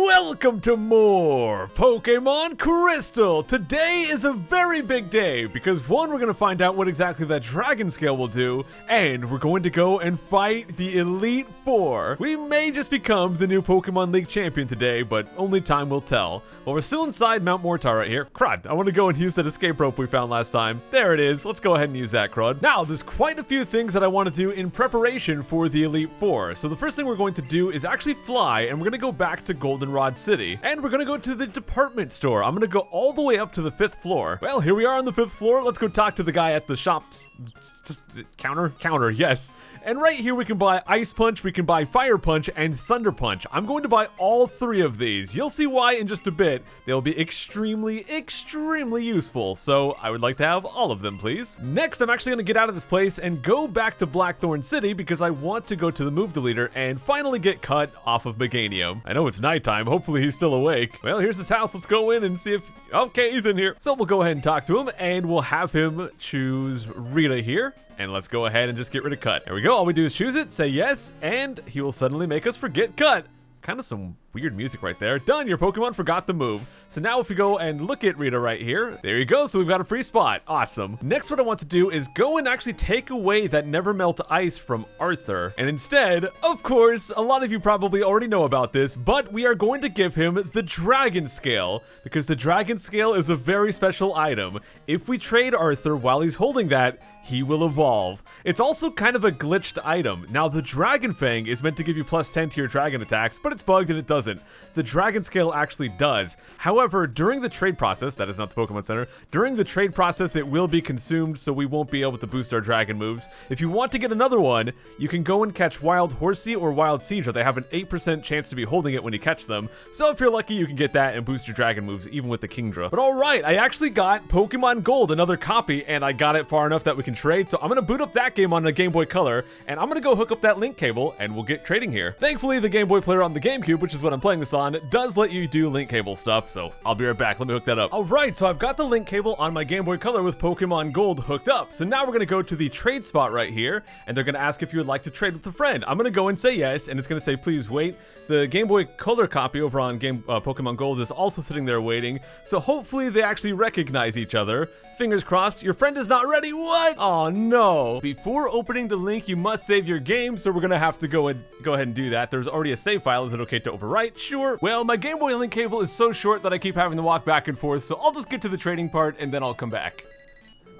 Welcome to more Pokemon Crystal! Today is a very big day because one, we're going to find out what exactly that Dragon Scale will do, and we're going to go and fight the Elite Four. We may just become the new Pokemon League champion today, but only time will tell. Well, we're still inside Mount Mortar right here. Crud, I want to go and use that escape rope we found last time. There it is. Let's go ahead and use that, Crud. Now, there's quite a few things that I want to do in preparation for the Elite Four. So the first thing we're going to do is actually fly, and we're going to go back to Goldenrod City. And we're going to go to the department store. I'm going to go all the way up to the 5th floor. Well, here we are on the 5th floor. Let's go talk to the guy at the shop's counter, yes. And right here we can buy Ice Punch, we can buy Fire Punch, and Thunder Punch. I'm going to buy all three of these. You'll see why in just a bit. They'll be extremely useful. So I would like to have all of them, please. Next, I'm actually going to get out of this place and go back to Blackthorn City because I want to go to the move deleter and finally get cut off of Meganium. I know it's nighttime. Hopefully he's still awake. Well, here's his house. Let's go in and see if... Okay, he's in here. So we'll go ahead and talk to him, and we'll have him choose Rita here. And let's go ahead and just get rid of Cut. There we go. All we do is choose it, say yes, and he will suddenly make us forget Cut. Kind of some weird music right there. Done, your Pokemon forgot the move. So now if we go and look at Rita right here, there you go. So we've got a free spot. Awesome. Next, what I want to do is go and actually take away that Never Melt Ice from Arthur. And instead, of course, a lot of you probably already know about this, but we are going to give him the Dragon Scale because the Dragon Scale is a very special item. If we trade Arthur while he's holding that, he will evolve. It's also kind of a glitched item. Now, the Dragon Fang is meant to give you plus 10 to your dragon attacks, but it's bugged and it doesn't. The Dragon Scale actually does. However, during the trade process, that is not the Pokemon Center, during the trade process, it will be consumed, so we won't be able to boost our dragon moves. If you want to get another one, you can go and catch Wild Horsey or Wild Seadra. They have an 8% chance to be holding it when you catch them. So if you're lucky, you can get that and boost your dragon moves, even with the Kingdra. But alright, I actually got Pokemon Gold, another copy, and I got it far enough that we can trade, so I'm gonna boot up that game on a Game Boy Color, and I'm gonna go hook up that link cable, and we'll get trading here. Thankfully, the Game Boy player on the GameCube, which is what I'm playing this on, does let you do link cable stuff, so I'll be right back. Let me hook that up. Alright, so I've got the link cable on my Game Boy Color with Pokemon Gold hooked up. So now we're gonna go to the trade spot right here, and they're gonna ask if you would like to trade with a friend. I'm gonna go and say yes, and it's gonna say please wait. The Game Boy Color copy over on Pokemon Gold is also sitting there waiting, so hopefully they actually recognize each other. Fingers crossed. Your friend is not ready. What? Oh no. Before opening the link, you must save your game, so we're gonna have to go ahead and do that. There's already a save file. Is it okay to overwrite? Sure. Well, my Game Boy link cable is so short that I keep having to walk back and forth, so I'll just get to the trading part and then I'll come back.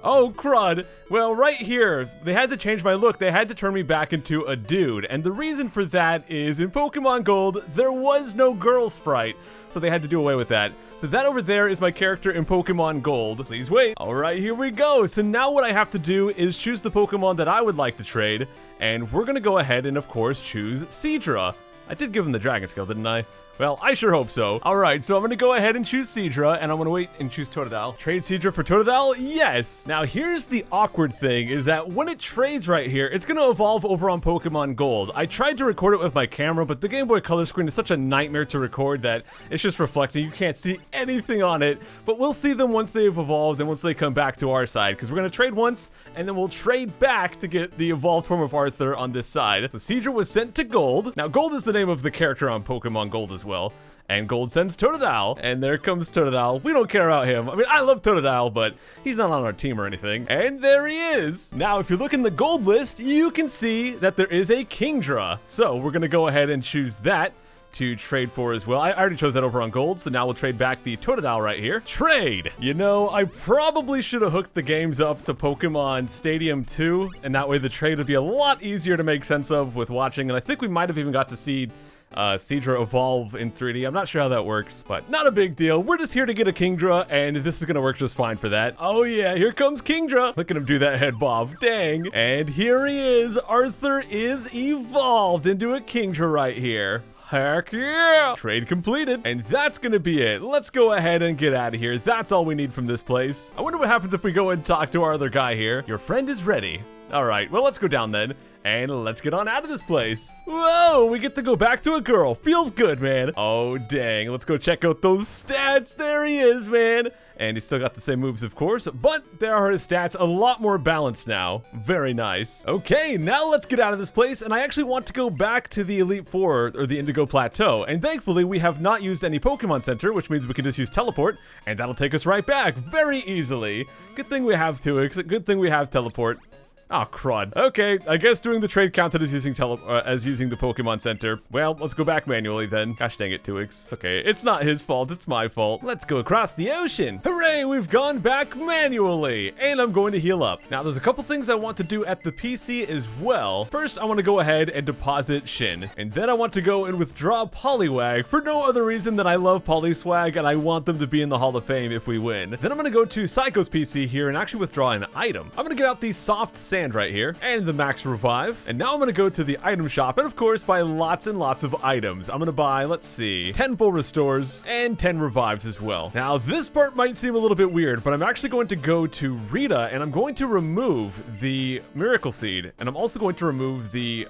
Oh, crud. Well, right here, they had to change my look. They had to turn me back into a dude. And the reason for that is in Pokemon Gold, there was no girl sprite. So they had to do away with that. So that over there is my character in Pokemon Gold. Please wait. All right, here we go. So now what I have to do is choose the Pokemon that I would like to trade. And we're going to go ahead and, of course, choose Seadra. I did give him the Dragon Scale, didn't I? Well, I sure hope so. Alright, so I'm gonna go ahead and choose Seadra, and I'm gonna wait and choose Totodile. Trade Seadra for Totodile? Yes! Now, here's the awkward thing, is that when it trades right here, it's gonna evolve over on Pokemon Gold. I tried to record it with my camera, but the Game Boy Color screen is such a nightmare to record that it's just reflecting. You can't see anything on it, but we'll see them once they've evolved and once they come back to our side, because we're gonna trade once, and then we'll trade back to get the evolved form of Arthur on this side. So Seadra was sent to Gold. Now, Gold is the name of the character on Pokemon Gold as well. And Gold sends Totodile, and there comes Totodile. We don't care about him. I mean, I love Totodile, but he's not on our team or anything. And there he is. Now, if you look in the Gold list, you can see that there is a Kingdra. So we're gonna go ahead and choose that to trade for as well. I already chose that over on Gold, so now we'll trade back the Totodile right here. Trade! You know, I probably should have hooked the games up to Pokemon Stadium 2, and that way the trade would be a lot easier to make sense of with watching, and I think we might have even got to see Seadra evolve in 3D. I'm not sure how that works, but not a big deal. We're just here to get a Kingdra, and this is gonna work just fine for that. Oh yeah, here comes Kingdra. Look at him do that head bob. Dang. And here he is. Arthur is evolved into a Kingdra right here. Heck yeah! Trade completed. And that's gonna be it. Let's go ahead and get out of here. That's all we need from this place. I wonder what happens if we go and talk to our other guy here. Your friend is ready. Alright, well, let's go down then. And let's get on out of this place. Whoa, we get to go back to a girl. Feels good, man. Oh, dang. Let's go check out those stats. There he is, man. And he's still got the same moves, of course, but there are his stats a lot more balanced now. Very nice. Okay, now let's get out of this place, and I actually want to go back to the Elite Four, or the Indigo Plateau, and thankfully we have not used any Pokemon Center, which means we can just use Teleport, and that'll take us right back very easily. Good thing we have 2x, good thing we have Teleport. Oh, crud. Okay, I guess doing the trade counted as using the Pokemon Center. Well, let's go back manually then. Gosh dang it, 2x. It's okay. It's not his fault, it's my fault. Let's go across the ocean. Hooray, we've gone back manually. And I'm going to heal up. Now, there's a couple things I want to do at the PC as well. First, I want to go ahead and deposit Shin. And then I want to go and withdraw Poliwag for no other reason than I love Polyswag and I want them to be in the Hall of Fame if we win. Then I'm going to go to Psycho's PC here and actually withdraw an item. I'm going to get out the soft sand right here and the max revive, and now I'm gonna go to the item shop and of course buy lots and lots of items. I'm gonna buy, let's see, 10 full restores and 10 revives as well. Now this part might seem a little bit weird, but I'm actually going to go to Rita and I'm going to remove the Miracle Seed, and I'm also going to remove the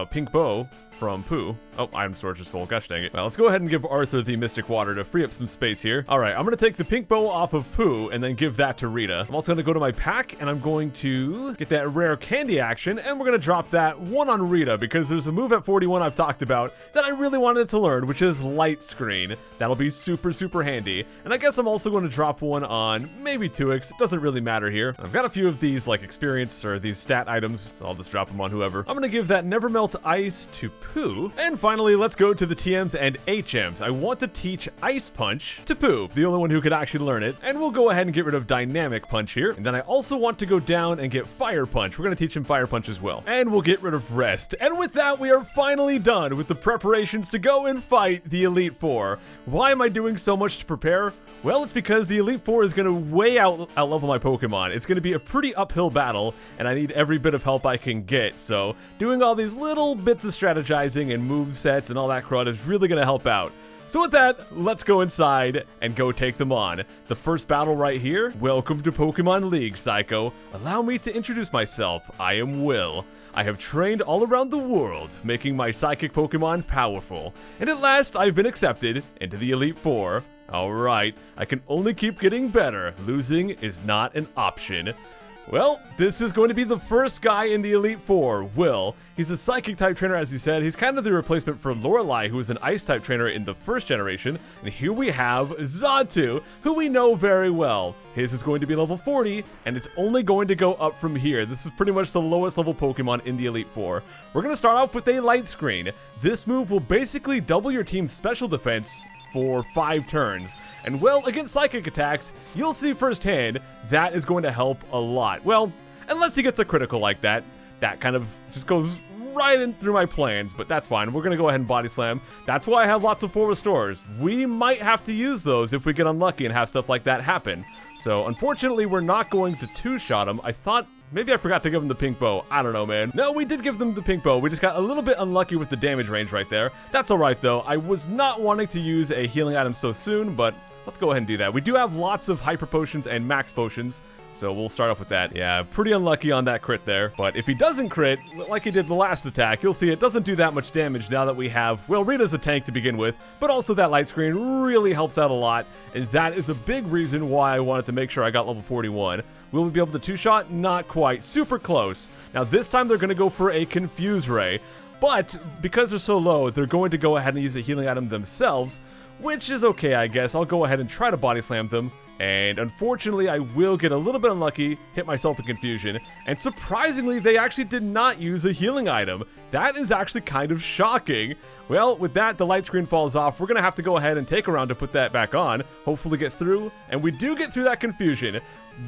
pink bow from Pooh. Oh, item storage is full. Gosh dang it. Well, let's go ahead and give Arthur the Mystic Water to free up some space here. All right, I'm going to take the pink bow off of Pooh and then give that to Rita. I'm also going to go to my pack and I'm going to get that rare candy action and we're going to drop that one on Rita because there's a move at 41 I've talked about that I really wanted to learn, which is Light Screen. That'll be super, super handy. And I guess I'm also going to drop one on maybe 2x. It doesn't really matter here. I've got a few of these like experience or these stat items, so I'll just drop them on whoever. I'm going to give that Never Melt Ice to Pooh. And finally, let's go to the TMs and HMs. I want to teach Ice Punch to Pooh, the only one who could actually learn it. And we'll go ahead and get rid of Dynamic Punch here. And then I also want to go down and get Fire Punch. We're going to teach him Fire Punch as well. And we'll get rid of Rest. And with that, we are finally done with the preparations to go and fight the Elite Four. Why am I doing so much to prepare? Well, it's because the Elite Four is going to way out-level my Pokemon. It's going to be a pretty uphill battle, and I need every bit of help I can get. So doing all these little bits of strategizing and move sets and all that crud is really going to help out. So with that, let's go inside and go take them on. The first battle right here. Welcome to Pokemon League, Psycho. Allow me to introduce myself. I am Will. I have trained all around the world, making my psychic Pokemon powerful. And at last, I've been accepted into the Elite Four. Alright, I can only keep getting better. Losing is not an option. Well, this is going to be the first guy in the Elite Four, Will. He's a Psychic-type trainer, as he said. He's kind of the replacement for Lorelei, who was an Ice-type trainer in the first generation. And here we have Xatu, who we know very well. His is going to be level 40, and it's only going to go up from here. This is pretty much the lowest level Pokemon in the Elite Four. We're going to start off with a Light Screen. This move will basically double your team's special defense for 5 turns. And well, against psychic attacks, you'll see firsthand that is going to help a lot. Well, unless he gets a critical like that, that kind of just goes right in through my plans, but that's fine. We're going to go ahead and Body Slam. That's why I have lots of full restores. We might have to use those if we get unlucky and have stuff like that happen. So unfortunately, we're not going to two-shot him. I thought maybe I forgot to give him the pink bow. I don't know, man. No, we did give them the pink bow. We just got a little bit unlucky with the damage range right there. That's all right, though. I was not wanting to use a healing item so soon, but let's go ahead and do that. We do have lots of hyper potions and max potions, so we'll start off with that. Yeah, pretty unlucky on that crit there. But if he doesn't crit, like he did the last attack, you'll see it doesn't do that much damage now that we have, well, Rita's a tank to begin with, but also that Light Screen really helps out a lot, and that is a big reason why I wanted to make sure I got level 41. Will we be able to two-shot? Not quite. Super close. Now this time they're going to go for a Confuse Ray, but because they're so low, they're going to go ahead and use a healing item themselves, which is okay, I guess. I'll go ahead and try to Body Slam them. And unfortunately, I will get a little bit unlucky, hit myself in confusion. And surprisingly, they actually did not use a healing item. That is actually kind of shocking. Well, with that, the Light Screen falls off. We're going to have to go ahead and take a round to put that back on. Hopefully get through. And we do get through that confusion.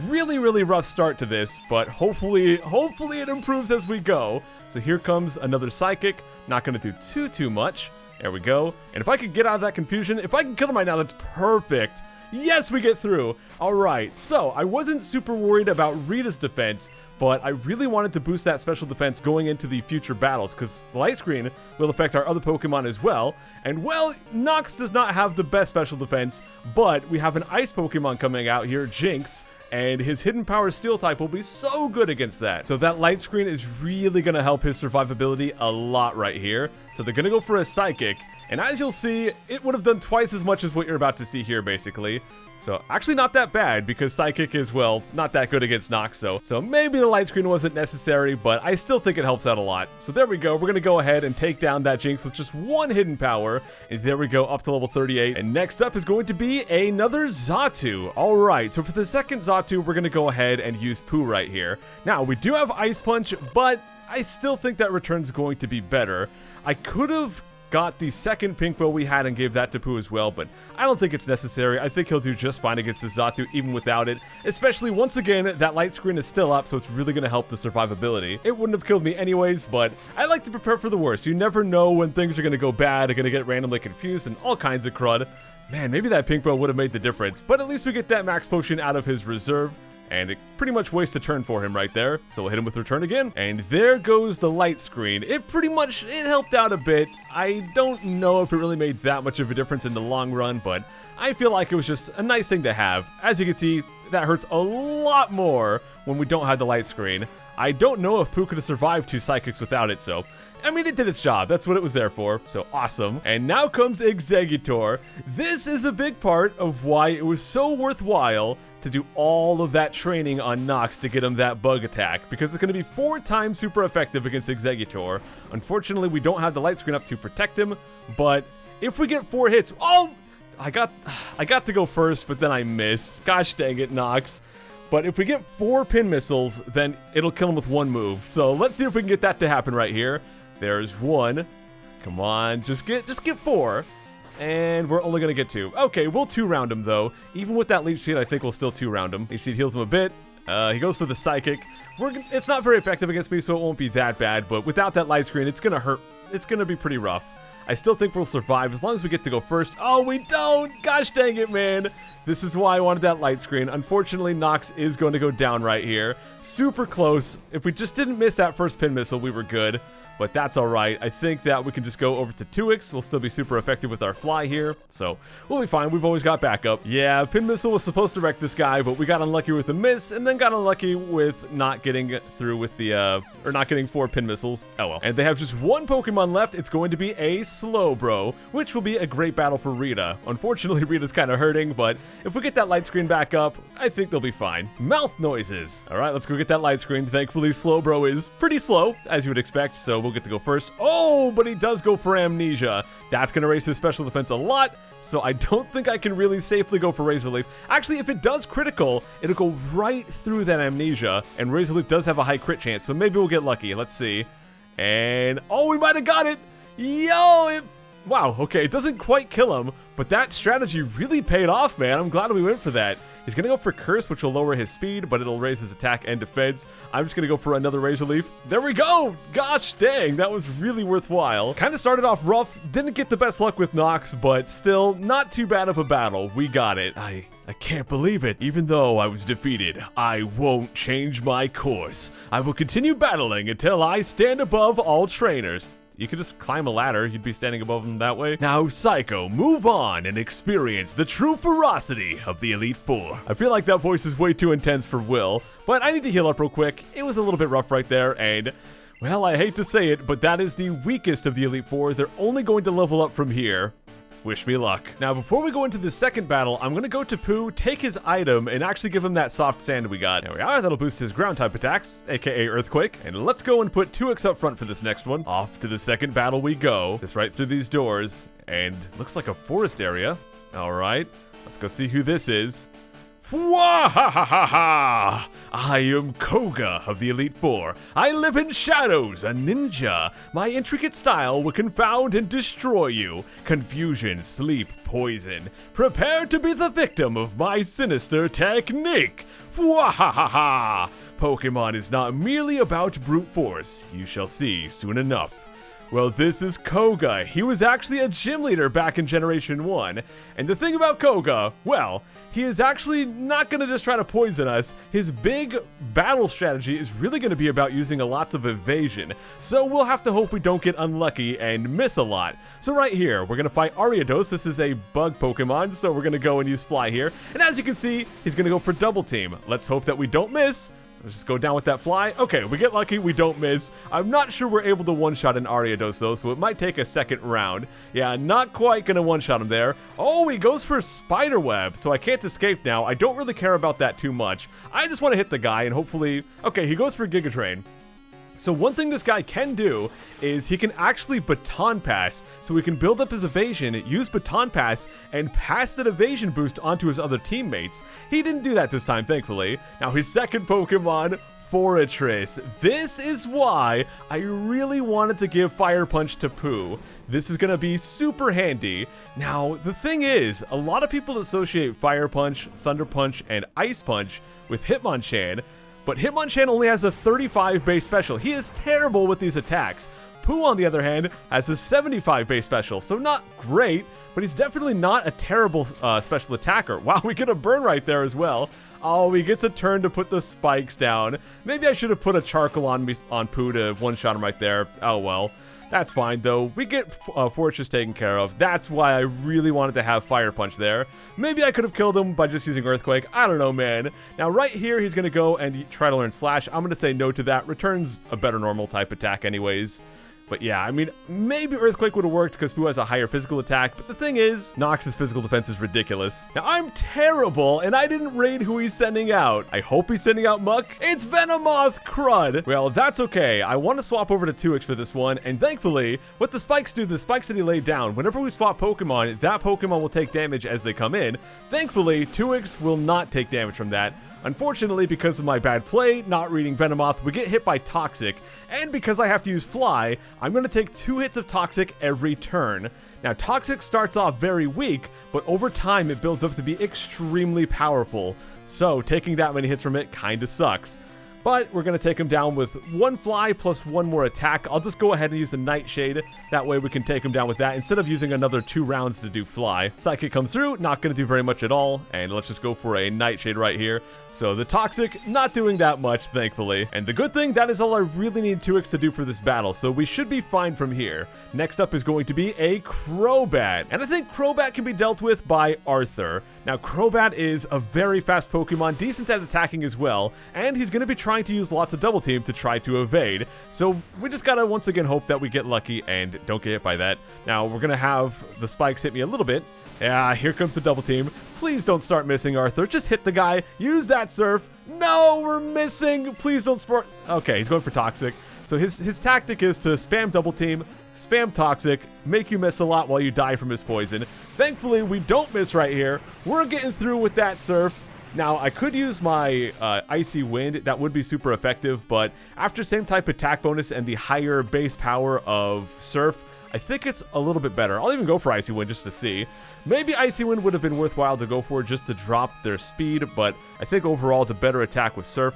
Really, really rough start to this, but hopefully it improves as we go. So here comes another Psychic. Not going to do too much. There we go. And if I could get out of that confusion, if I can kill him right now, that's perfect. Yes, we get through. All right, so I wasn't super worried about Rita's defense, but I really wanted to boost that special defense going into the future battles, because the Light Screen will affect our other Pokemon as well. And well, Nox does not have the best special defense, but we have an Ice Pokemon coming out here, Jinx, and his Hidden Power Steel type will be so good against that. So that Light Screen is really going to help his survivability a lot right here. So they're going to go for a Psychic. And as you'll see, it would have done twice as much as what you're about to see here, basically. So actually not that bad, because Psychic is, well, not that good against Nox, so maybe the light screen wasn't necessary, but I still think it helps out a lot. So there we go, we're gonna go ahead and take down that Jinx with just one hidden power, and there we go, up to level 38. And next up is going to be another Xatu. Alright, so for the second Xatu, we're gonna go ahead and use Pooh right here. Now, we do have Ice Punch, but I still think that return's going to be better. I could have got the second pink bow we had and gave that to Pooh as well, but I don't think it's necessary. I think he'll do just fine against the Xatu even without it, especially once again, that light screen is still up, so it's really going to help the survivability. It wouldn't have killed me anyways, but I like to prepare for the worst. You never know when things are going to go bad, are going to get randomly confused, and all kinds of crud. Man, maybe that pink bow would have made the difference, but at least we get that max potion out of his reserve. And it pretty much wastes a turn for him right there. So we'll hit him with return again. And there goes the light screen. It helped out a bit. I don't know if it really made that much of a difference in the long run, but I feel like it was just a nice thing to have. As you can see, that hurts a lot more when we don't have the light screen. I don't know if Pooh could have survived 2 Psychics without it, so I mean, it did its job. That's what it was there for, so awesome. And now comes Exeggutor. This is a big part of why it was so worthwhile to do all of that training on Nox to get him that bug attack, because it's going to be 4 times super effective against Exeggutor. Unfortunately, we don't have the light screen up to protect him, but if we get 4 hits... Oh! I got to go first, but then I miss. Gosh dang it, Nox. But if we get 4 pin missiles, then it'll kill him with 1 move. So let's see if we can get that to happen right here. There's 1. Come on, just get 4. And we're only going to get 2. Okay, we'll 2-round him, though. Even with that leech seed, I think we'll still 2-round him. Leech seed heals him a bit. He goes for the Psychic. It's not very effective against me, so it won't be that bad. But without that light screen, it's going to hurt. It's going to be pretty rough. I still think we'll survive as long as we get to go first. Oh, we don't! Gosh dang it, man! This is why I wanted that light screen. Unfortunately, Nox is going to go down right here. Super close. If we just didn't miss that first pin missile, we were good. But that's alright. I think that we can just go over to 2x. We'll still be super effective with our fly here. So, we'll be fine. We've always got backup. Yeah, pin missile was supposed to wreck this guy, but we got unlucky with the miss, and then got unlucky with not getting through with the, or not getting 4 pin missiles. Oh well. And they have just 1 Pokemon left. It's going to be a Slowbro, which will be a great battle for Rita. Unfortunately, Rita's kind of hurting, but if we get that light screen back up, I think they'll be fine. Mouth noises. Alright, let's go get that light screen. Thankfully, Slowbro is pretty slow, as you would expect, so we'll get to go first. Oh, but he does go for Amnesia. That's going to raise his special defense a lot, so I don't think I can really safely go for Razor Leaf. Actually, if it does critical, it'll go right through that Amnesia, and Razor Leaf does have a high crit chance, so maybe we'll get lucky. Let's see. And, oh, we might have got it! Yo, wow, okay, it doesn't quite kill him, but that strategy really paid off, man. I'm glad we went for that. He's going to go for Curse, which will lower his speed, but it'll raise his attack and defense. I'm just going to go for another Razor Leaf. There we go! Gosh dang, that was really worthwhile. Kind of started off rough, didn't get the best luck with Nox, but still, not too bad of a battle. We got it. I can't believe it. Even though I was defeated, I won't change my course. I will continue battling until I stand above all trainers. You could just climb a ladder, you'd be standing above them that way. Now, Psycho, move on and experience the true ferocity of the Elite Four. I feel like that voice is way too intense for Will, but I need to heal up real quick. It was a little bit rough right there, and, well, I hate to say it, but that is the weakest of the Elite Four. They're only going to level up from here. Wish me luck. Now, before we go into the second battle, I'm going to go to Pooh, take his item, and actually give him that soft sand we got. There we are. That'll boost his ground type attacks, aka Earthquake. And let's go and put 2x up front for this next one. Off to the second battle we go. Just right through these doors. And looks like a forest area. All right. Let's go see who this is. Fwahahaha! I am Koga of the Elite Four. I live in shadows, a ninja. My intricate style will confound and destroy you. Confusion, sleep, poison. Prepare to be the victim of my sinister technique. Fwahahaha! Pokemon is not merely about brute force. You shall see soon enough. Well, this is Koga. He was actually a gym leader back in Generation 1. And the thing about Koga, well, he is actually not going to just try to poison us. His big battle strategy is really going to be about using a lots of evasion. So we'll have to hope we don't get unlucky and miss a lot. So right here, we're going to fight Ariados. This is a bug Pokemon, so we're going to go and use Fly here. And as you can see, he's going to go for Double Team. Let's hope that we don't miss. Let's just go down with that fly. Okay, we get lucky, we don't miss. I'm not sure we're able to one-shot an Ariados though, so it might take a second round. Yeah, not quite gonna one-shot him there. Oh, he goes for Spiderweb, so I can't escape now. I don't really care about that too much. I just want to hit the guy and hopefully... Okay, he goes for Giga Train. So one thing this guy can do is he can actually baton pass. So he can build up his evasion, use baton pass, and pass that evasion boost onto his other teammates. He didn't do that this time, thankfully. Now his second Pokemon, Forretress. This is why I really wanted to give Fire Punch to Pooh. This is going to be super handy. Now, the thing is, a lot of people associate Fire Punch, Thunder Punch, and Ice Punch with Hitmonchan. But Hitmonchan only has a 35 base special. He is terrible with these attacks. Pooh, on the other hand, has a 75 base special, so not great, but he's definitely not a terrible special attacker. Wow, we get a burn right there as well. Oh, he gets a turn to put the spikes down. Maybe I should have put a charcoal on Pooh to one-shot him right there. Oh well. That's fine, though. We get Fortress taken care of. That's why I really wanted to have Fire Punch there. Maybe I could have killed him by just using Earthquake. I don't know, man. Now, right here, he's going to go and try to learn Slash. I'm going to say no to that. Returns a better normal type attack anyways. But yeah, I mean, maybe Earthquake would have worked because Pooh has a higher physical attack, but the thing is, Nox's physical defense is ridiculous. Now, I'm terrible, and I didn't read who he's sending out. I hope he's sending out Muck. It's Venomoth Crud! Well, that's okay. I want to swap over to 2X for this one, and thankfully, what the spikes do, the spikes that he laid down, whenever we swap Pokemon, that Pokemon will take damage as they come in. Thankfully, 2X will not take damage from that. Unfortunately, because of my bad play, not reading Venomoth, we get hit by Toxic, and because I have to use Fly, I'm going to take 2 hits of Toxic every turn. Now, Toxic starts off very weak, but over time it builds up to be extremely powerful, so taking that many hits from it kinda sucks. But we're going to take him down with 1 Fly plus 1 more attack. I'll just go ahead and use the Nightshade. That way we can take him down with that instead of using another 2 rounds to do Fly. Psychic comes through, not going to do very much at all. And let's just go for a Nightshade right here. So the Toxic, not doing that much, thankfully. And the good thing, that is all I really need 2X to do for this battle. So we should be fine from here. Next up is going to be a Crobat. And I think Crobat can be dealt with by Arthur. Now, Crobat is a very fast Pokemon, decent at attacking as well, and he's going to be trying to use lots of Double Team to try to evade. So we just gotta once again hope that we get lucky and don't get hit by that. Now, we're going to have the spikes hit me a little bit. Yeah, here comes the Double Team. Please don't start missing, Arthur. Just hit the guy. Use that Surf. No, we're missing. Please don't sport. Okay, he's going for Toxic. So his tactic is to spam Double Team, spam Toxic, make you miss a lot while you die from his poison. Thankfully, we don't miss right here. We're getting through with that Surf. Now, I could use my Icy Wind. That would be super effective, but after same type attack bonus and the higher base power of Surf, I think it's a little bit better. I'll even go for Icy Wind just to see. Maybe Icy Wind would have been worthwhile to go for just to drop their speed, but I think overall the better attack with Surf.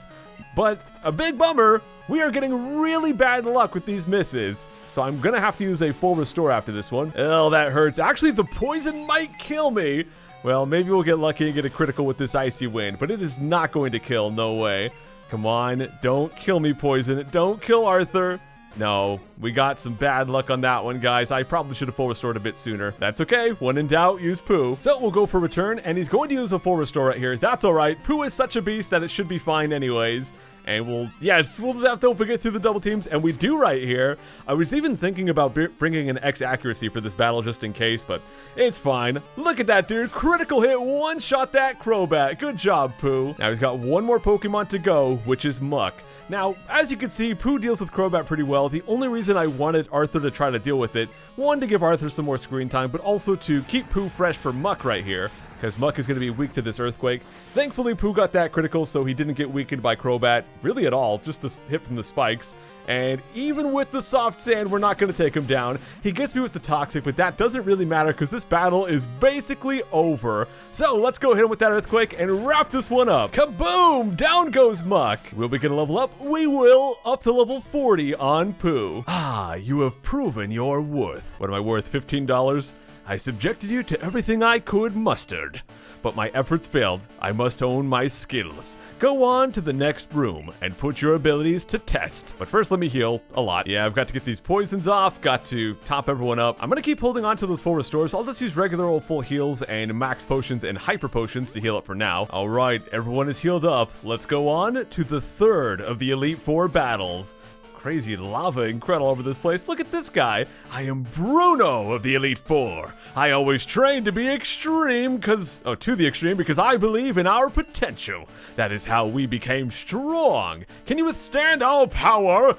But a big bummer, we are getting really bad luck with these misses. So I'm going to have to use a full restore after this one. Oh, that hurts. Actually, the poison might kill me. Well, maybe we'll get lucky and get a critical with this Icy Wind, but it is not going to kill. No way. Come on. Don't kill me, Poison. Don't kill Arthur. No, we got some bad luck on that one, guys. I probably should have full restored a bit sooner. That's okay. When in doubt, use Pooh. So we'll go for return, and he's going to use a full restore right here. That's all right. Pooh is such a beast that it should be fine anyways. And we'll just have to get through the double teams, and we do right here. I was even thinking about bringing an X accuracy for this battle just in case, but it's fine. Look at that, dude. Critical hit, one-shot that Crobat. Good job, Pooh. Now he's got one more Pokemon to go, which is Muck. Now, as you can see, Pooh deals with Crobat pretty well. The only reason I wanted Arthur to try to deal with it, one, to give Arthur some more screen time, but also to keep Pooh fresh for Muck right here, because Muck is going to be weak to this Earthquake. Thankfully, Pooh got that critical, so he didn't get weakened by Crobat, really at all, just the hit from the spikes. And even with the soft sand, we're not going to take him down. He gets me with the Toxic, but that doesn't really matter because this battle is basically over. So let's go hit him with that Earthquake and wrap this one up. Kaboom! Down goes Muck. Will we get a level up? We will, up to level 40 on Pooh. Ah, you have proven your worth. What am I worth, $15? I subjected you to everything I could mustered. but my efforts failed. I must own my skills. Go on to the next room and put your abilities to test. But first, let me heal a lot. Yeah, I've got to get these poisons off, got to top everyone up. I'm going to keep holding on to those full restores. I'll just use regular old full heals and max potions and hyper potions to heal up for now. All right, everyone is healed up. Let's go on to the third of the Elite Four battles. Crazy lava incredible over this place. Look at this guy. I am Bruno of the Elite Four. I always train to the extreme because I believe in our potential. That is how we became strong. Can you withstand our power?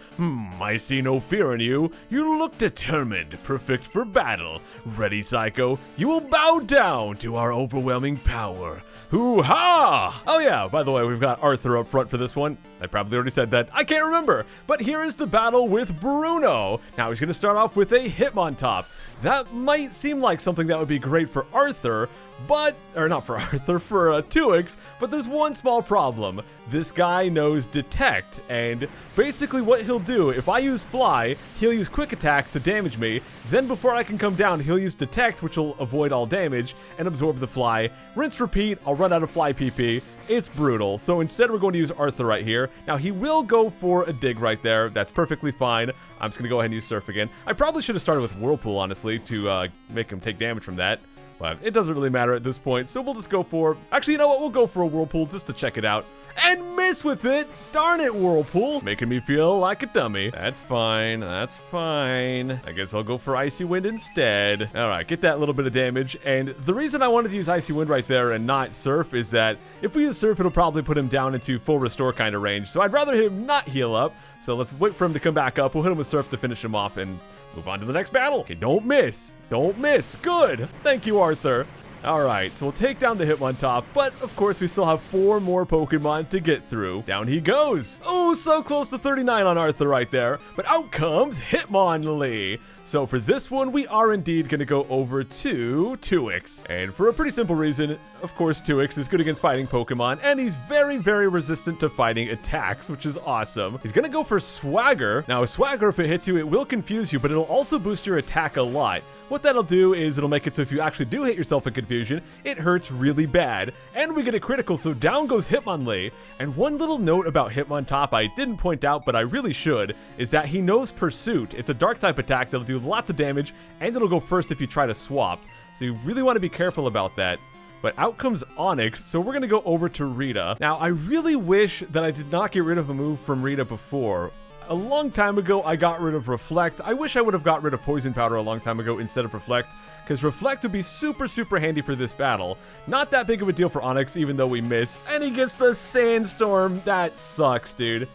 I see no fear in you. You look determined, perfect for battle. Ready, Psycho? You will bow down to our overwhelming power. Hoo-ha! Oh yeah, by the way, we've got Arthur up front for this one. I probably already said that. I can't remember. But here is the battle with Bruno. Now he's going to start off with a Hitmontop. That might seem like something that would be great for Arthur, but, or not for Arthur, for 2x, but there's one small problem. This guy knows Detect, and basically what he'll do, if I use Fly, he'll use Quick Attack to damage me, then before I can come down, he'll use Detect, which will avoid all damage, and absorb the Fly. Rinse, repeat, I'll run out of Fly PP. It's brutal, so instead we're going to use Arthur right here. Now he will go for a Dig right there, that's perfectly fine. I'm just going to go ahead and use Surf again. I probably should have started with Whirlpool, honestly, to make him take damage from that. But it doesn't really matter at this point, so we'll just go for... Actually, you know what? We'll go for a Whirlpool just to check it out. And miss with it! Darn it, Whirlpool! Making me feel like a dummy. That's fine. That's fine. I guess I'll go for Icy Wind instead. Alright, get that little bit of damage. And the reason I wanted to use Icy Wind right there and not Surf is that if we use Surf, it'll probably put him down into full restore kind of range. So I'd rather him not heal up. So let's wait for him to come back up. We'll hit him with Surf to finish him off and move on to the next battle. Okay, don't miss. Don't miss. Good. Thank you, Arthur. Alright, so we'll take down the Hitmontop, but of course we still have 4 more Pokemon to get through. Down he goes. Oh, so close to 39 on Arthur right there. But out comes Hitmonlee. So for this one, we are indeed going to go over to 2x. And for a pretty simple reason, of course 2x is good against fighting Pokemon, and he's very, very resistant to fighting attacks, which is awesome. He's going to go for Swagger. Now, Swagger, if it hits you, it will confuse you, but it'll also boost your attack a lot. What that'll do is it'll make it so if you actually do hit yourself in confusion, it hurts really bad. And we get a critical, so down goes Hitmonlee. And one little note about Hitmontop I didn't point out, but I really should, is that he knows Pursuit. It's a dark type attack that'll do lots of damage, and it'll go first if you try to swap. So you really want to be careful about that. But out comes Onix, so we're going to go over to Rita. Now, I really wish that I did not get rid of a move from Rita before. A long time ago, I got rid of Reflect. I wish I would have got rid of Poison Powder a long time ago instead of Reflect, because Reflect would be super, super handy for this battle. Not that big of a deal for Onix, even though we miss. And he gets the Sandstorm. That sucks, dude.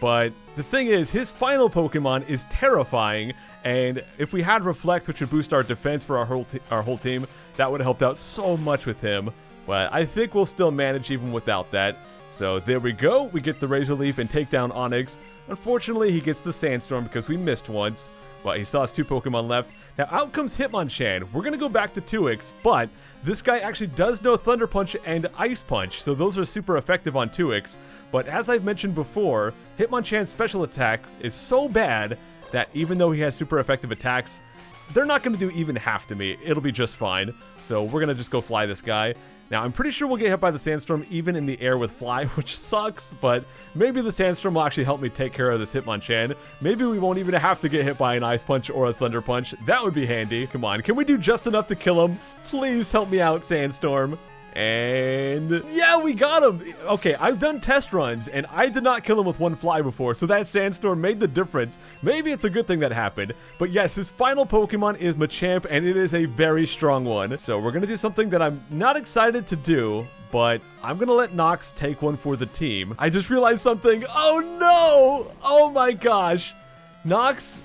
But the thing is, his final Pokemon is terrifying, and if we had Reflect, which would boost our defense for our whole team, that would have helped out so much with him. But I think we'll still manage even without that. So there we go. We get the Razor Leaf and take down Onix. Unfortunately, he gets the Sandstorm because we missed once. But he still has 2 Pokemon left. Now out comes Hitmonchan. We're going to go back to 2x, but this guy actually does know Thunder Punch and Ice Punch, so those are super effective on 2x. But as I've mentioned before, Hitmonchan's special attack is so bad that even though he has super effective attacks, they're not going to do even half to me. It'll be just fine. So we're going to just go fly this guy. Now, I'm pretty sure we'll get hit by the Sandstorm even in the air with Fly, which sucks, but maybe the Sandstorm will actually help me take care of this Hitmonchan. Maybe we won't even have to get hit by an Ice Punch or a Thunder Punch. That would be handy. Come on, can we do just enough to kill him? Please help me out, Sandstorm. And yeah, we got him. Okay, I've done test runs, and I did not kill him with 1 Fly before, so that Sandstorm made the difference. Maybe it's a good thing that happened. But yes, his final Pokemon is Machamp, and it is a very strong one. So we're going to do something that I'm not excited to do, but I'm going to let Nox take one for the team. I just realized something. Oh no! Oh my gosh. Nox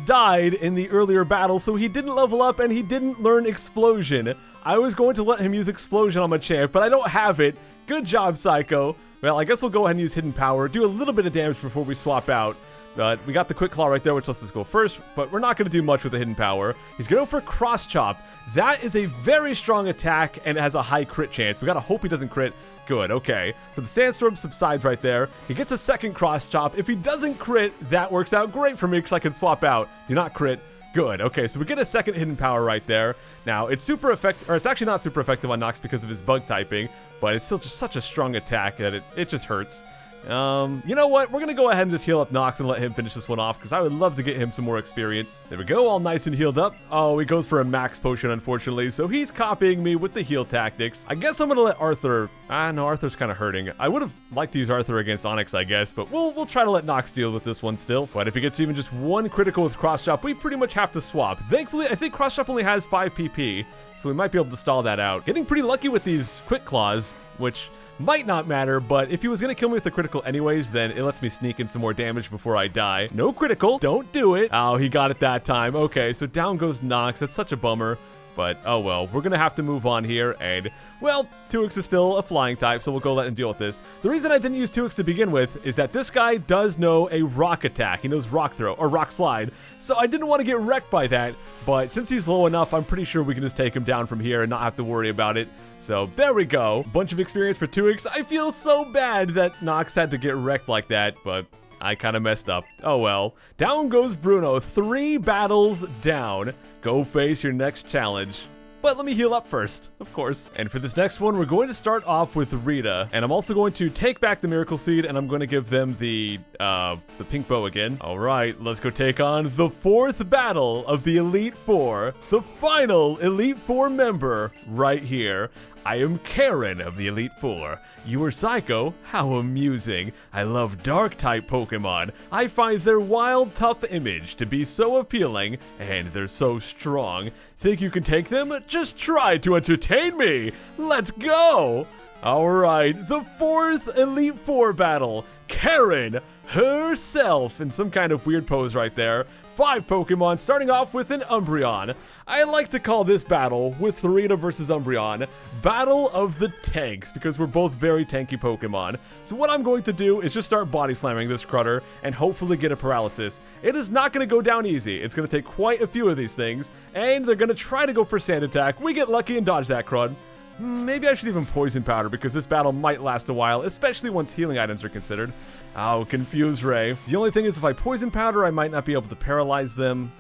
died in the earlier battle, so he didn't level up, and he didn't learn Explosion. I was going to let him use Explosion on Machamp, but I don't have it. Good job, Psycho. Well, I guess we'll go ahead and use Hidden Power, do a little bit of damage before we swap out. But we got the Quick Claw right there, which lets us go first, but we're not going to do much with the Hidden Power. He's going to go for Cross Chop. That is a very strong attack, and it has a high crit chance. We got to hope he doesn't crit. Good, okay. So the Sandstorm subsides right there. He gets a second Cross Chop. If he doesn't crit, that works out great for me because I can swap out. Do not crit. Good. Okay, so we get a second hidden power right there. Now, it's super effective, or it's actually not super effective on Nox because of his bug typing, but it's still just such a strong attack that it just hurts. You know what? We're going to go ahead and just heal up Nox and let him finish this one off because I would love to get him some more experience. There we go, all nice and healed up. Oh, he goes for a max potion, unfortunately, so he's copying me with the heal tactics. I guess I'm going to let Arthur... no, Arthur's kind of hurting. I would have liked to use Arthur against Onyx, I guess, but we'll try to let Nox deal with this one still. But if he gets even just one critical with Cross Chop, we pretty much have to swap. Thankfully, I think Cross Chop only has 5 PP, so we might be able to stall that out. Getting pretty lucky with these Quick Claws, which... might not matter, but if he was going to kill me with a critical anyways, then it lets me sneak in some more damage before I die. No critical. Don't do it. Oh, he got it that time. Okay, so down goes Nox. That's such a bummer. But, oh well, we're going to have to move on here, and, well, 2x is still a flying type, so we'll go let him deal with this. The reason I didn't use 2x to begin with is that this guy does know a rock attack. He knows rock throw, or rock slide, so I didn't want to get wrecked by that, but since he's low enough, I'm pretty sure we can just take him down from here and not have to worry about it. So, there we go. Bunch of experience for 2x. I feel so bad that Nox had to get wrecked like that, but... I kind of messed up. Oh well. Down goes Bruno. 3 battles down. Go face your next challenge. But let me heal up first, of course. And for this next one, we're going to start off with Rita. And I'm also going to take back the Miracle Seed, and I'm going to give them the pink bow again. All right, let's go take on the 4th battle of the Elite Four. The final Elite Four member right here. I am Karen of the Elite Four. You are Psycho? How amusing. I love Dark-type Pokemon. I find their wild, tough image to be so appealing, and they're so strong. Think you can take them? Just try to entertain me! Let's go! Alright, the 4th Elite Four battle. Karen herself in some kind of weird pose right there. 5 Pokemon, starting off with an Umbreon. I like to call this battle, with Rita versus Umbreon, Battle of the Tanks, because we're both very tanky Pokemon. So what I'm going to do is just start body slamming this Crutter, and hopefully get a paralysis. It is not going to go down easy. It's going to take quite a few of these things, and they're going to try to go for Sand Attack. We get lucky and dodge that Crud. Maybe I should even Poison Powder, because this battle might last a while, especially once healing items are considered. Oh, Confuse Ray. The only thing is, if I Poison Powder, I might not be able to paralyze them.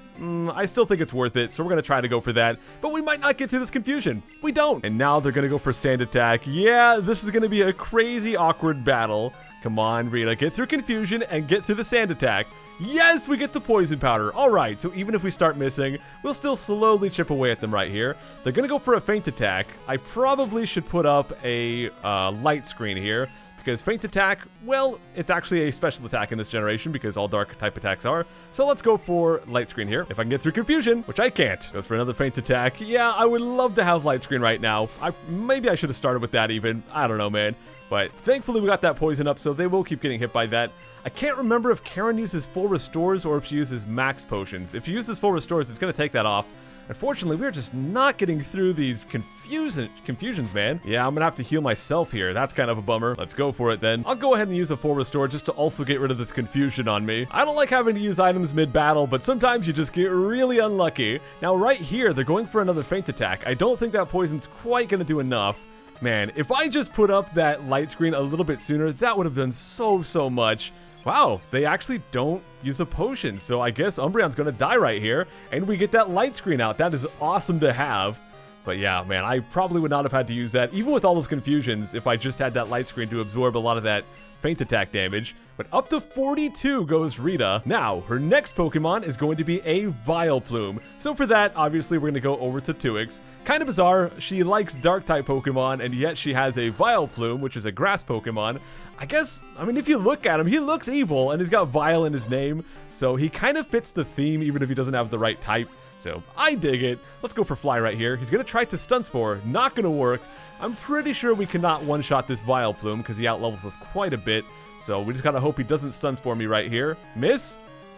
I still think it's worth it, so we're going to try to go for that. But we might not get through this confusion. We don't. And now they're going to go for Sand Attack. Yeah, this is going to be a crazy, awkward battle. Come on, Rita, get through confusion and get through the Sand Attack. Yes, we get the Poison Powder. All right, so even if we start missing, we'll still slowly chip away at them right here. They're going to go for a Feint Attack. I probably should put up a Light Screen here, because Feint Attack, well, it's actually a special attack in this generation because all dark type attacks are. So let's go for Light Screen here. If I can get through confusion, which I can't. Goes for another Feint Attack. Yeah, I would love to have Light Screen right now. Maybe I should have started with that even. I don't know, man. But thankfully we got that poison up, so they will keep getting hit by that. I can't remember if Karen uses full restores or if she uses max potions. If she uses full restores, it's going to take that off. Unfortunately, we're just not getting through these confusions, man. Yeah, I'm gonna have to heal myself here. That's kind of a bummer. Let's go for it then. I'll go ahead and use a full restore just to also get rid of this confusion on me. I don't like having to use items mid-battle, but sometimes you just get really unlucky. Now, right here, they're going for another Feint Attack. I don't think that poison's quite gonna do enough. Man, if I just put up that Light Screen a little bit sooner, that would have done so much. Wow, they actually don't use a potion, so I guess Umbreon's gonna die right here, and we get that Light Screen out. That is awesome to have. But yeah, man, I probably would not have had to use that, even with all those confusions, if I just had that Light Screen to absorb a lot of that Feint Attack damage. But up to 42 goes Rita. Now, her next Pokemon is going to be a Vileplume. So for that, obviously, we're going to go over to 2x. Kind of bizarre, she likes Dark-type Pokemon, and yet she has a Vileplume, which is a Grass Pokemon. I guess, I mean, if you look at him, he looks evil, and he's got Vile in his name, so he kind of fits the theme, even if he doesn't have the right type. So, I dig it. Let's go for Fly right here. He's going to try to Stun Spore. Not going to work. I'm pretty sure we cannot one-shot this Vileplume, because he outlevels us quite a bit. So, we just got to hope he doesn't Stun Spore me right here. Miss?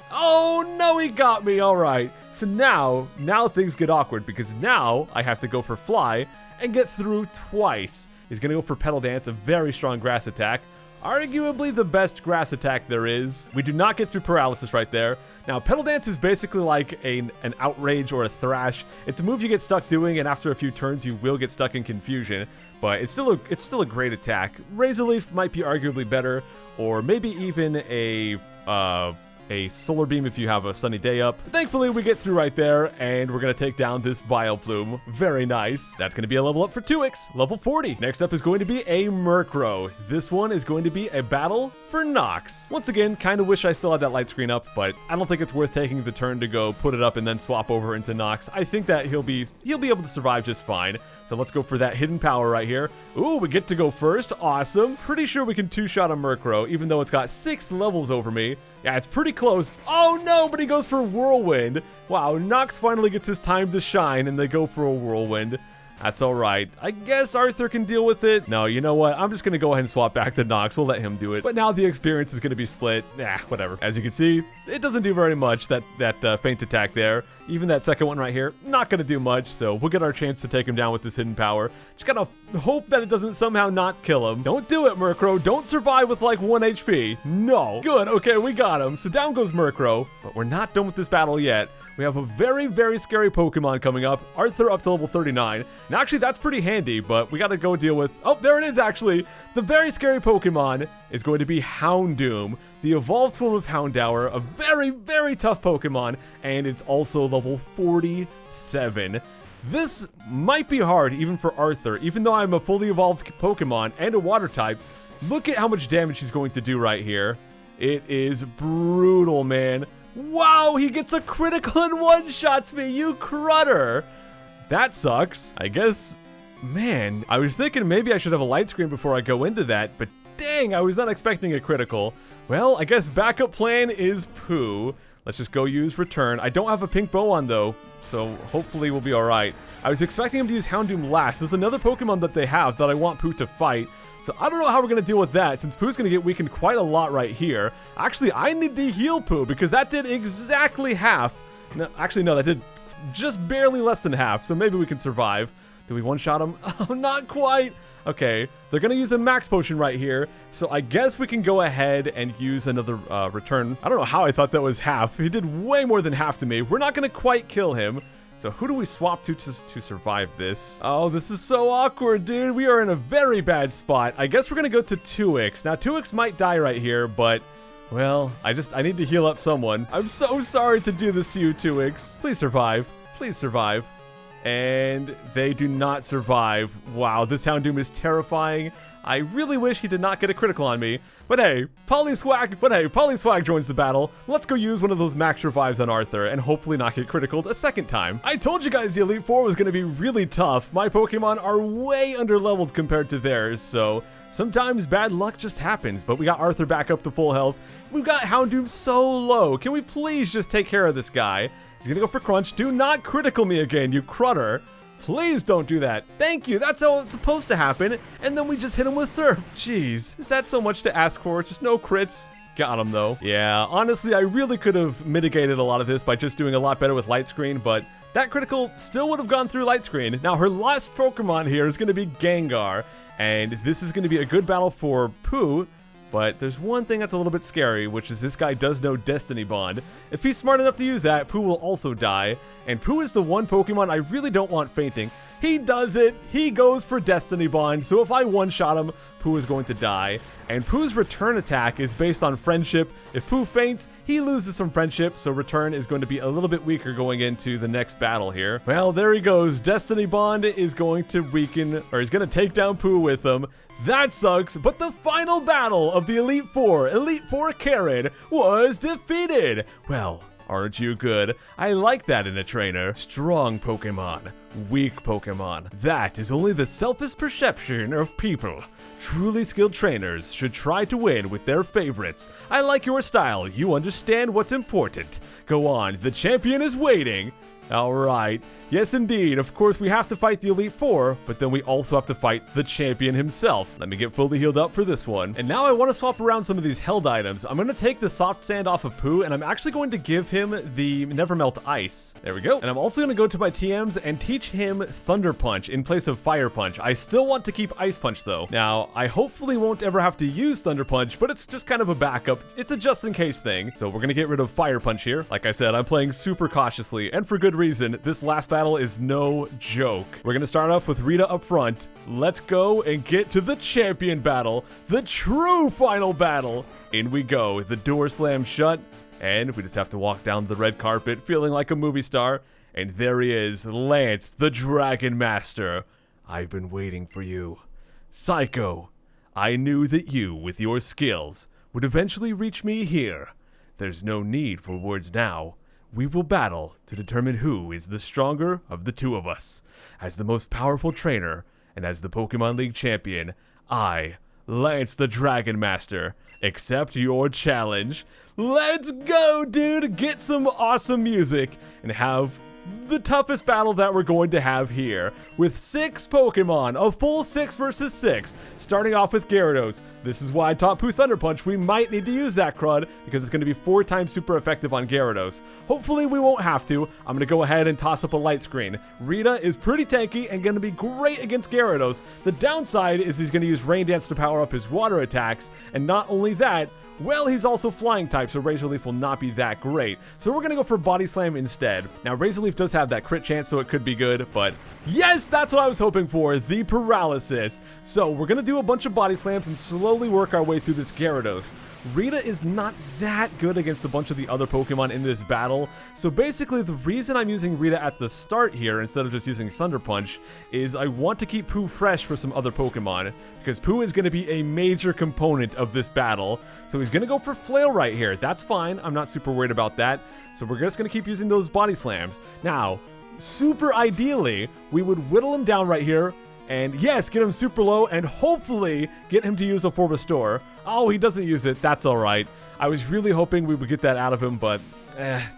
Oh, no, he got me. All right. So now things get awkward, because now I have to go for Fly and get through twice. He's going to go for Petal Dance, a very strong grass attack. Arguably the best grass attack there is. We do not get through Paralysis right there. Now, Petal Dance is basically like an Outrage or a Thrash. It's a move you get stuck doing, and after a few turns, you will get stuck in confusion. But it's still a great attack. Razor Leaf might be arguably better, or maybe even a a solar beam if you have a sunny day up. Thankfully, we get through right there, and we're going to take down this Vileplume. Very nice. That's going to be a level up for 2x, level 40. Next up is going to be a Murkrow. This one is going to be a battle for Nox. Once again, kind of wish I still had that light screen up, but I don't think it's worth taking the turn to go put it up and then swap over into Nox. I think that he'll be able to survive just fine. So let's go for that hidden power right here. Ooh, we get to go first. Awesome. Pretty sure we can two-shot a Murkrow, even though it's got 6 levels over me. Yeah, it's pretty close. Oh no, but he goes for Whirlwind. Wow, Nox finally gets his time to shine, and they go for a Whirlwind. That's all right. I guess Arthur can deal with it. No, you know what? I'm just going to go ahead and swap back to Nox. We'll let him do it. But now the experience is going to be split. Whatever. As you can see, it doesn't do very much, that feint attack there. Even that second one right here, not going to do much. So we'll get our chance to take him down with this hidden power. Just got to hope that it doesn't somehow not kill him. Don't do it, Murkrow. Don't survive with like 1 HP. No. Good. Okay, we got him. So down goes Murkrow. But we're not done with this battle yet. We have a very, very scary Pokemon coming up. Arthur up to level 39. And actually, that's pretty handy, but we got to go deal with... Oh, there it is, actually. The very scary Pokemon is going to be Houndoom, the evolved form of Houndour, a very, very tough Pokemon, and it's also level 47. This might be hard even for Arthur, even though I'm a fully evolved Pokemon and a water type. Look at how much damage he's going to do right here. It is brutal, man. Wow, he gets a critical and one-shots me, you crutter. That sucks. I guess, man, I was thinking maybe I should have a light screen before I go into that, but dang, I was not expecting a critical. Well, I guess backup plan is Pooh. Let's just go use return. I don't have a pink bow on though, so hopefully we'll be all right. I was expecting him to use Houndoom last. There's another Pokemon that they have that I want Pooh to fight. So I don't know how we're going to deal with that, since Pooh's going to get weakened quite a lot right here. Actually, I need to heal Pooh, because that did exactly half. No, actually, no, that did just barely less than half, so maybe we can survive. Do we one-shot him? Oh, not quite. Okay, they're going to use a max potion right here, so I guess we can go ahead and use another return. I don't know how I thought that was half. He did way more than half to me. We're not going to quite kill him. So who do we swap to survive this? Oh, this is so awkward, dude. We are in a very bad spot. I guess we're going to go to 2x. Now, 2x might die right here, but, well, I need to heal up someone. I'm so sorry to do this to you, 2x. Please survive. Please survive. And they do not survive. Wow, this Houndoom is terrifying. I really wish he did not get a critical on me. But hey, Polyswag joins the battle. Let's go use one of those max revives on Arthur and hopefully not get criticaled a second time. I told you guys the Elite Four was going to be really tough. My Pokemon are way underleveled compared to theirs, so sometimes bad luck just happens. But we got Arthur back up to full health. We've got Houndoom so low. Can we please just take care of this guy? He's going to go for Crunch. Do not critical me again, you crutter. Please don't do that. Thank you. That's how it's supposed to happen. And then we just hit him with Surf. Jeez, is that so much to ask for? Just no crits. Got him, though. Yeah, honestly, I really could have mitigated a lot of this by just doing a lot better with Light Screen, but that critical still would have gone through Light Screen. Now, her last Pokemon here is going to be Gengar, and this is going to be a good battle for Pooh. But there's one thing that's a little bit scary, which is this guy does know Destiny Bond. If he's smart enough to use that, Pooh will also die. And Pooh is the one Pokemon I really don't want fainting. He does it. He goes for Destiny Bond. So if I one-shot him, Pooh is going to die. And Pooh's return attack is based on friendship. If Pooh faints, he loses some friendship, so return is going to be a little bit weaker going into the next battle here. Well, there he goes. Destiny Bond is going to weaken, or he's going to take down Pooh with him. That sucks, but the final battle of the Elite Four Karen, was defeated. Well, aren't you good? I like that in a trainer. Strong Pokemon, weak Pokemon. That is only the selfish perception of people. Truly skilled trainers should try to win with their favorites. I like your style. You understand what's important. Go on, the champion is waiting. Alright, yes indeed, of course we have to fight the Elite Four, but then we also have to fight the champion himself. Let me get fully healed up for this one. And now I want to swap around some of these held items. I'm going to take the soft sand off of Pooh, and I'm actually going to give him the Nevermelt Ice. There we go. And I'm also going to go to my TMs and teach him Thunder Punch in place of Fire Punch. I still want to keep Ice Punch though. Now, I hopefully won't ever have to use Thunder Punch, but it's just kind of a backup. It's a just in case thing. So we're going to get rid of Fire Punch here. Like I said, I'm playing super cautiously, and for good reason. This last battle is no joke. We're gonna start off with Rita up front. Let's go and get to the champion battle, the true final battle. In we go. The door slams shut, And we just have to walk down the red carpet feeling like a movie star. And there he is, Lance, the Dragon Master. I've been waiting for you. Psycho, I knew that you, with your skills, would eventually reach me here. There's no need for words now. We will battle to determine who is the stronger of the two of us. As the most powerful trainer, and as the Pokemon League champion, I, Lance the Dragon Master, accept your challenge. Let's go, dude! Get some awesome music and have the toughest battle that we're going to have here, with 6 Pokemon, a full 6 versus 6, starting off with Gyarados. This is why I taught Pooh Thunder Punch. We might need to use that crud, because it's going to be 4 times super effective on Gyarados. Hopefully we won't have to. I'm going to go ahead and toss up a light screen. Rita is pretty tanky and going to be great against Gyarados. The downside is he's going to use Rain Dance to power up his water attacks, and not only that, well, he's also flying type, so Razor Leaf will not be that great. So we're going to go for Body Slam instead. Now, Razor Leaf does have that crit chance, so it could be good, but yes, that's what I was hoping for, the paralysis. So we're going to do a bunch of Body Slams and slowly work our way through this Gyarados. Rita is not that good against a bunch of the other Pokemon in this battle, so basically the reason I'm using Rita at the start here instead of just using Thunder Punch is I want to keep Pooh fresh for some other Pokemon, because Pooh is going to be a major component of this battle. So he's going to go for Flail right here. That's fine. I'm not super worried about that. So we're just going to keep using those Body Slams. Now, super ideally, we would whittle him down right here. And yes, get him super low and hopefully get him to use a Full Restore. Oh, he doesn't use it. That's all right. I was really hoping we would get that out of him, but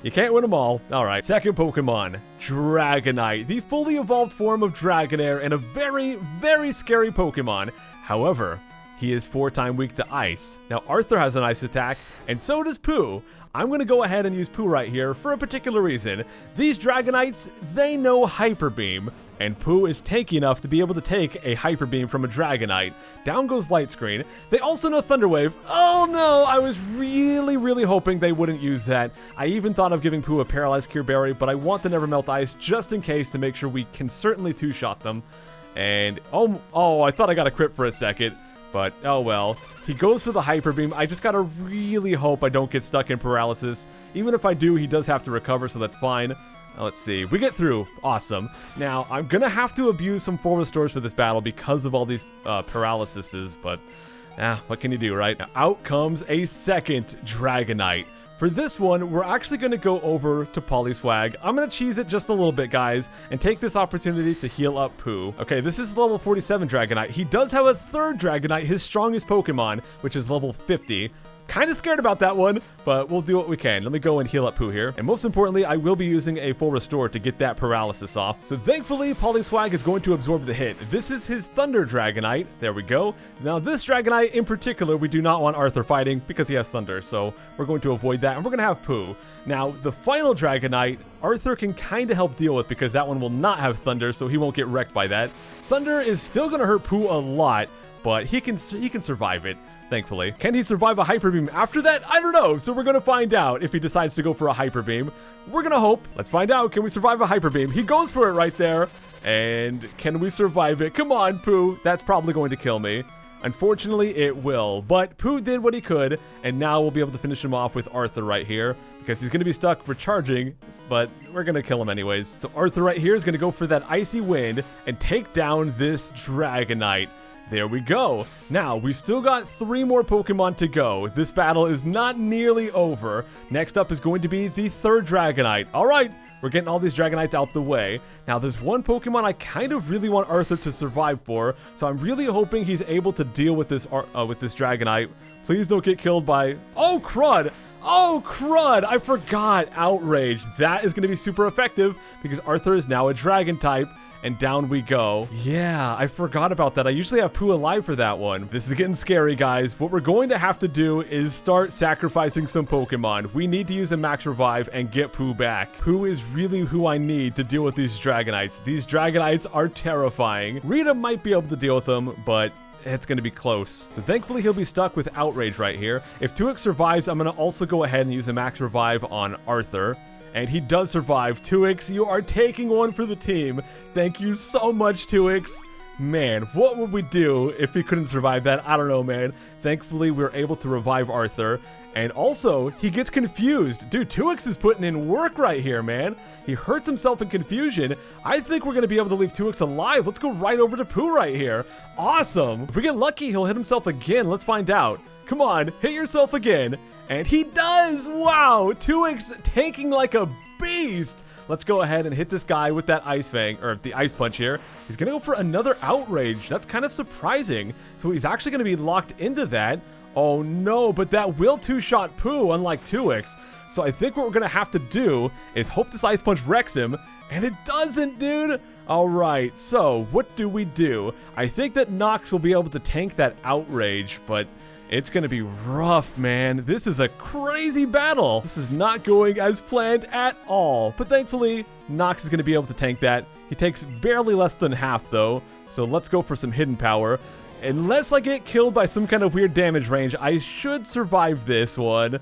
you can't win them all. All right, second Pokemon, Dragonite, the fully evolved form of Dragonair and a very, very scary Pokemon. However, he is 4-time weak to ice. Now, Arthur has an ice attack, and so does Pooh. I'm going to go ahead and use Pooh right here for a particular reason. These Dragonites, they know Hyper Beam, and Pooh is tanky enough to be able to take a Hyper Beam from a Dragonite. Down goes Light Screen. They also know Thunder Wave. Oh no, I was really, really hoping they wouldn't use that. I even thought of giving Pooh a Paralyzed Cure Berry, but I want the Never Melt Ice just in case to make sure we can certainly two-shot them. And, oh, I thought I got a crit for a second, but oh well. He goes for the Hyper Beam. I just gotta really hope I don't get stuck in paralysis. Even if I do, he does have to recover, so that's fine. Let's see. We get through. Awesome. Now, I'm gonna have to abuse some Full Restores for this battle because of all these paralyses, but what can you do, right? Now, out comes a second Dragonite. For this one, we're actually going to go over to Polyswag. I'm going to cheese it just a little bit, guys, and take this opportunity to heal up Pooh. Okay, this is level 47 Dragonite. He does have a third Dragonite, his strongest Pokemon, which is level 50. Kind of scared about that one, but we'll do what we can. Let me go and heal up Pooh here. And most importantly, I will be using a Full Restore to get that paralysis off. So thankfully, Polyswag is going to absorb the hit. This is his Thunder Dragonite. There we go. Now this Dragonite in particular, we do not want Arthur fighting because he has Thunder. So we're going to avoid that, and we're going to have Pooh. Now, the final Dragonite, Arthur can kind of help deal with because that one will not have Thunder, so he won't get wrecked by that. Thunder is still going to hurt Pooh a lot, but he can survive it. Thankfully. Can he survive a Hyper Beam after that? I don't know, so we're gonna find out if he decides to go for a Hyper Beam. We're gonna hope. Let's find out. Can we survive a Hyper Beam? He goes for it right there. And can we survive it? Come on, Pooh. That's probably going to kill me. Unfortunately, it will. But Pooh did what he could, and now we'll be able to finish him off with Arthur right here, because he's gonna be stuck for charging, but we're gonna kill him anyways. So Arthur right here is gonna go for that Icy Wind and take down this Dragonite. There we go. Now, we've still got 3 more Pokemon to go. This battle is not nearly over. Next up is going to be the third Dragonite. All right, we're getting all these Dragonites out the way. Now, there's one Pokemon I kind of really want Arthur to survive for, so I'm really hoping he's able to deal with this Dragonite. Please don't get killed by... Oh, crud! Oh, crud! I forgot. Outrage. That is going to be super effective because Arthur is now a Dragon type. And down we go. Yeah, I forgot about that. I usually have Pooh alive for that one. This is getting scary, guys. What we're going to have to do is start sacrificing some Pokemon. We need to use a Max Revive and get Pooh back. Pooh is really who I need to deal with these Dragonites. These Dragonites are terrifying. Rita might be able to deal with them, but it's going to be close. So thankfully, he'll be stuck with Outrage right here. If 2X survives, I'm going to also go ahead and use a Max Revive on Arthur. And he does survive. 2X, you are taking one for the team. Thank you so much, 2X. Man, what would we do if he couldn't survive that? I don't know, man. Thankfully, we were able to revive Arthur. And also, he gets confused. Dude, 2x is putting in work right here, man. He hurts himself in confusion. I think we're going to be able to leave 2x alive. Let's go right over to Pooh right here. Awesome. If we get lucky, he'll hit himself again. Let's find out. Come on, hit yourself again. And he does. Wow, 2x tanking like a beast. Let's go ahead and hit this guy with that ice fang, or the ice punch here. He's going to go for another outrage. That's kind of surprising. So he's actually going to be locked into that. Oh no, but that will two-shot Pooh, unlike 2x. So I think what we're going to have to do is hope this ice punch wrecks him. And it doesn't, dude. All right, so what do? I think that Nox will be able to tank that outrage, but it's going to be rough, man. This is a crazy battle. This is not going as planned at all. But thankfully, Nox is going to be able to tank that. He takes barely less than half, though. So let's go for some hidden power. Unless I get killed by some kind of weird damage range, I should survive this one.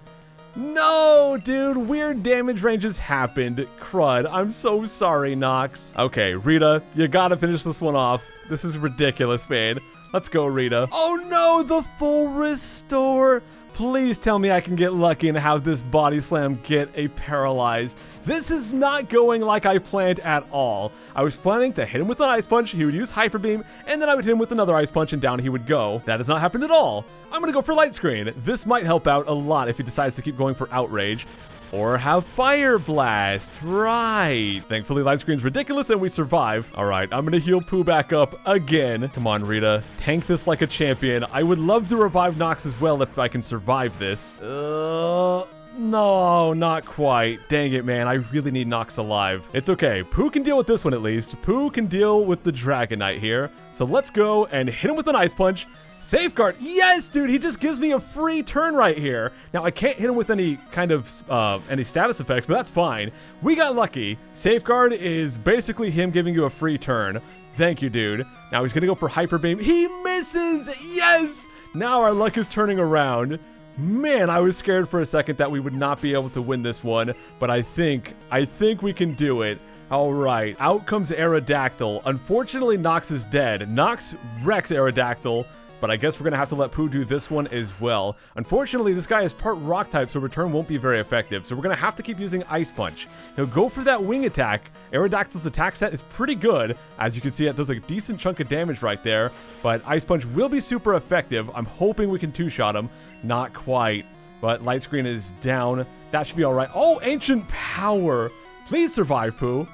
No, dude, weird damage ranges happened. Crud, I'm so sorry, Nox. Okay, Rita, you gotta finish this one off. This is ridiculous, man. Let's go, Rita. Oh no, the full restore. Please tell me I can get lucky and have this body slam get a paralyze. This is not going like I planned at all. I was planning to hit him with an ice punch, he would use hyper beam, and then I would hit him with another ice punch and down he would go. That has not happened at all. I'm gonna go for light screen. This might help out a lot if he decides to keep going for outrage. Or have Fire Blast. Right. Thankfully, light screen's ridiculous and we survive. All right, I'm going to heal Pooh back up again. Come on, Rita. Tank this like a champion. I would love to revive Nox as well if I can survive this. No, not quite. Dang it, man. I really need Nox alive. It's okay. Pooh can deal with this one at least. Pooh can deal with the Dragonite here. So let's go and hit him with an ice punch. Safeguard. Yes, dude, he just gives me a free turn right here. Now, I can't hit him with any kind of, any status effects, but that's fine. We got lucky. Safeguard is basically him giving you a free turn. Thank you, dude. Now he's gonna go for Hyper Beam. He misses! Yes! Now our luck is turning around. Man, I was scared for a second that we would not be able to win this one, but I think we can do it. All right, out comes Aerodactyl. Unfortunately, Nox is dead. Nox wrecks Aerodactyl. But I guess we're going to have to let Pooh do this one as well. Unfortunately, this guy is part rock type, so return won't be very effective. So we're going to have to keep using Ice Punch. He'll go for that wing attack. Aerodactyl's attack set is pretty good. As you can see, it does a decent chunk of damage right there. But Ice Punch will be super effective. I'm hoping we can two-shot him. Not quite. But Light Screen is down. That should be all right. Oh, Ancient Power. Please survive, Pooh.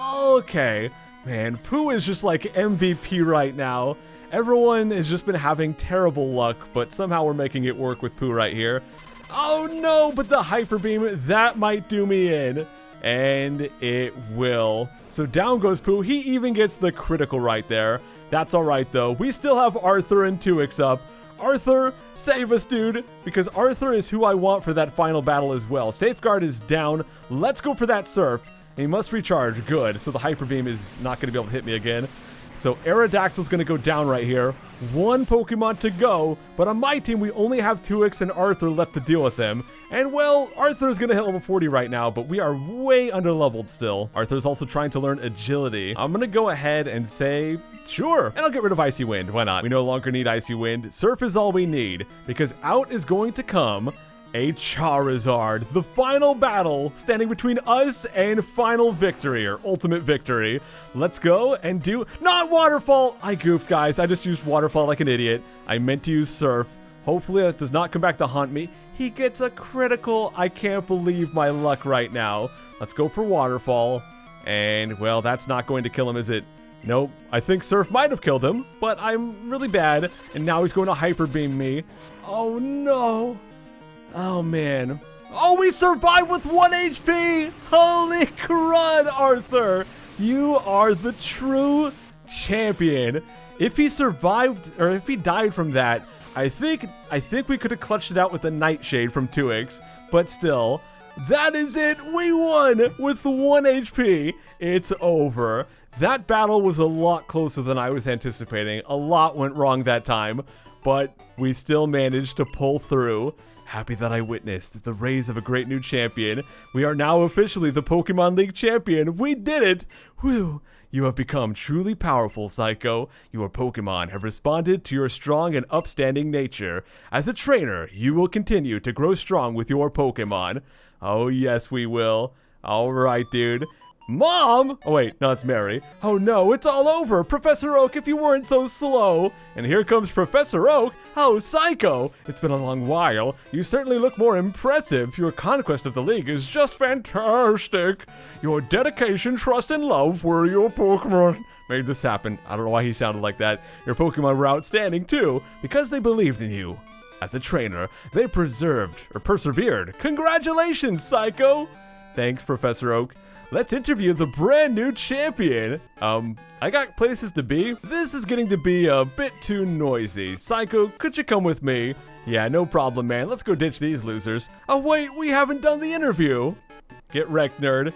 Okay. Man, Pooh is just like MVP right now. Everyone has just been having terrible luck, but somehow we're making it work with Pooh right here. Oh no, but the Hyper Beam, that might do me in. And it will. So down goes Pooh. He even gets the critical right there. That's all right, though. We still have Arthur and 2x up. Arthur, save us, dude, because Arthur is who I want for that final battle as well. Safeguard is down. Let's go for that Surf. And he must recharge. Good. So the Hyper Beam is not going to be able to hit me again. So Aerodactyl's going to go down right here. One Pokemon to go, but on my team, we only have 2x and Arthur left to deal with him. And well, Arthur's going to hit level 40 right now, but we are way under-leveled still. Arthur's also trying to learn Agility. I'm going to go ahead and say, sure, and I'll get rid of Icy Wind. Why not? We no longer need Icy Wind. Surf is all we need, because out is going to come a Charizard. The final battle standing between us and final victory, or ultimate victory. Let's go and do... Not Waterfall! I goofed, guys. I just used Waterfall like an idiot. I meant to use Surf. Hopefully that does not come back to haunt me. He gets a critical. I can't believe my luck right now. Let's go for Waterfall. And, well, that's not going to kill him, is it? Nope. I think Surf might have killed him, but I'm really bad. And now he's going to Hyper Beam me. Oh, no. Oh, man. Oh, we survived with 1 HP! Holy crud, Arthur! You are the true champion. If he survived, or if he died from that, I think we could have clutched it out with a Nightshade from 2x. But still, that is it! We won with 1 HP! It's over. That battle was a lot closer than I was anticipating. A lot went wrong that time, but we still managed to pull through. Happy that I witnessed the rise of a great new champion. We are now officially the Pokemon League champion. We did it! Whew! You have become truly powerful, Psycho. Your Pokemon have responded to your strong and upstanding nature. As a trainer, you will continue to grow strong with your Pokemon. Oh yes, we will. Alright, dude. Mom! Oh wait, no, it's Mary. Oh no, it's all over! Professor Oak, if you weren't so slow! And here comes Professor Oak! Oh, Psycho! It's been a long while. You certainly look more impressive. Your conquest of the league is just fantastic. Your dedication, trust, and love for your Pokemon made this happen. I don't know why he sounded like that. Your Pokemon were outstanding too, because they believed in you. As a trainer, they persevered. Congratulations, Psycho! Thanks, Professor Oak. Let's interview the brand new champion. I got places to be. This is getting to be a bit too noisy. Psycho, could you come with me? Yeah, no problem, man. Let's go ditch these losers. Oh, wait, we haven't done the interview. Get wrecked, nerd.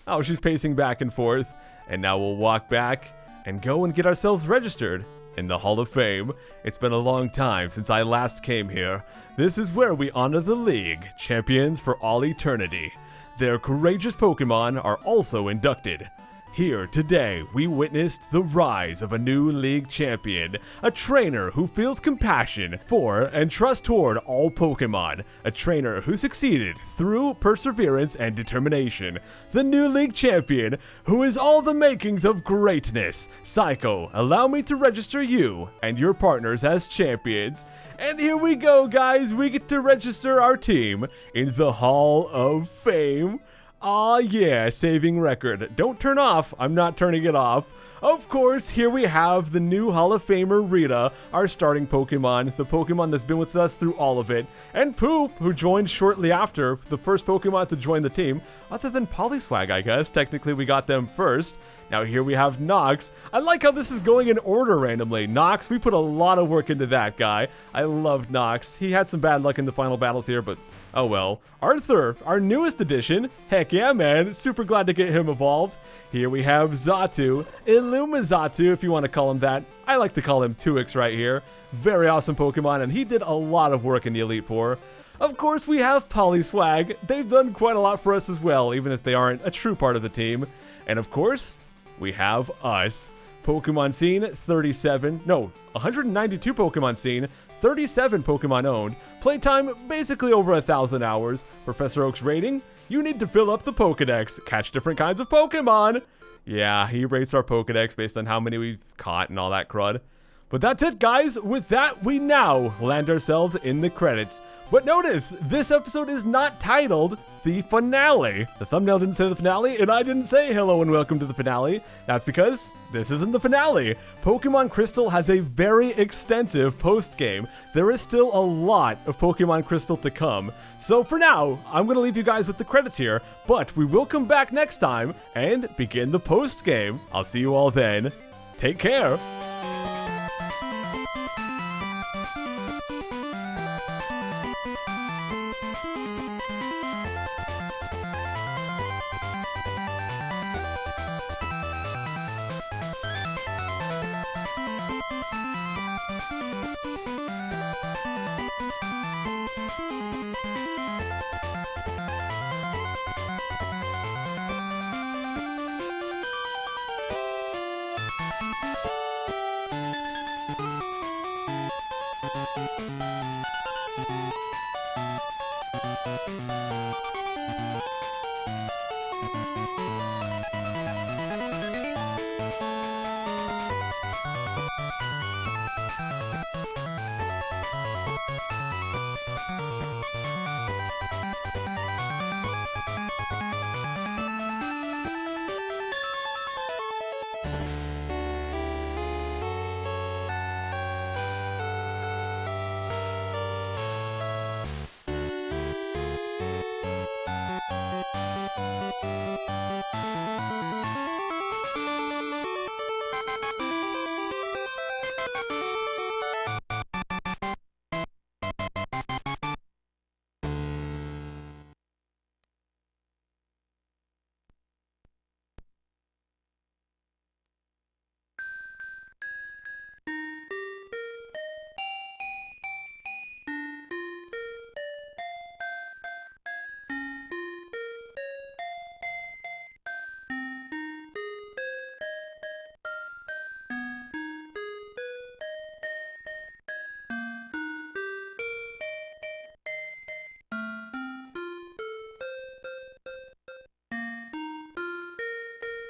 Oh, she's pacing back and forth. And now we'll walk back and go and get ourselves registered in the Hall of Fame. It's been a long time since I last came here. This is where we honor the league, champions for all eternity. Their courageous Pokemon are also inducted. Here today, we witnessed the rise of a new league champion, a trainer who feels compassion for and trust toward all Pokemon, a trainer who succeeded through perseverance and determination, the new league champion who is all the makings of greatness. Psycho, allow me to register you and your partners as champions. And here we go, guys. We get to register our team in the Hall of Fame. Aw, yeah, saving record. Don't turn off. I'm not turning it off. Of course, here we have the new Hall of Famer Rita, our starting Pokemon, the Pokemon that's been with us through all of it, and Poop, who joined shortly after, the first Pokemon to join the team, other than Polyswag, I guess. Technically, we got them first. Now here we have Nox. I like how this is going in order randomly. Nox, we put a lot of work into that guy. I love Nox. He had some bad luck in the final battles here, but oh well. Arthur, our newest addition. Heck yeah, man. Super glad to get him evolved. Here we have Xatu. Illumizatu, if you want to call him that. I like to call him 2X right here. Very awesome Pokemon, and he did a lot of work in the Elite Four. Of course, we have Polyswag. They've done quite a lot for us as well, even if they aren't a true part of the team. And of course, we have us. Pokemon scene, 192 Pokemon scene, 37 Pokemon owned. Playtime, basically over 1,000 hours. Professor Oak's rating, you need to fill up the Pokedex. Catch different kinds of Pokemon. Yeah, he rates our Pokedex based on how many we've caught and all that crud. But that's it, guys. With that, we now land ourselves in the credits. But notice, this episode is not titled The Finale. The thumbnail didn't say the finale, and I didn't say hello and welcome to the finale. That's because this isn't the finale. Pokemon Crystal has a very extensive post-game. There is still a lot of Pokemon Crystal to come. So for now, I'm going to leave you guys with the credits here, but we will come back next time and begin the post-game. I'll see you all then. Take care.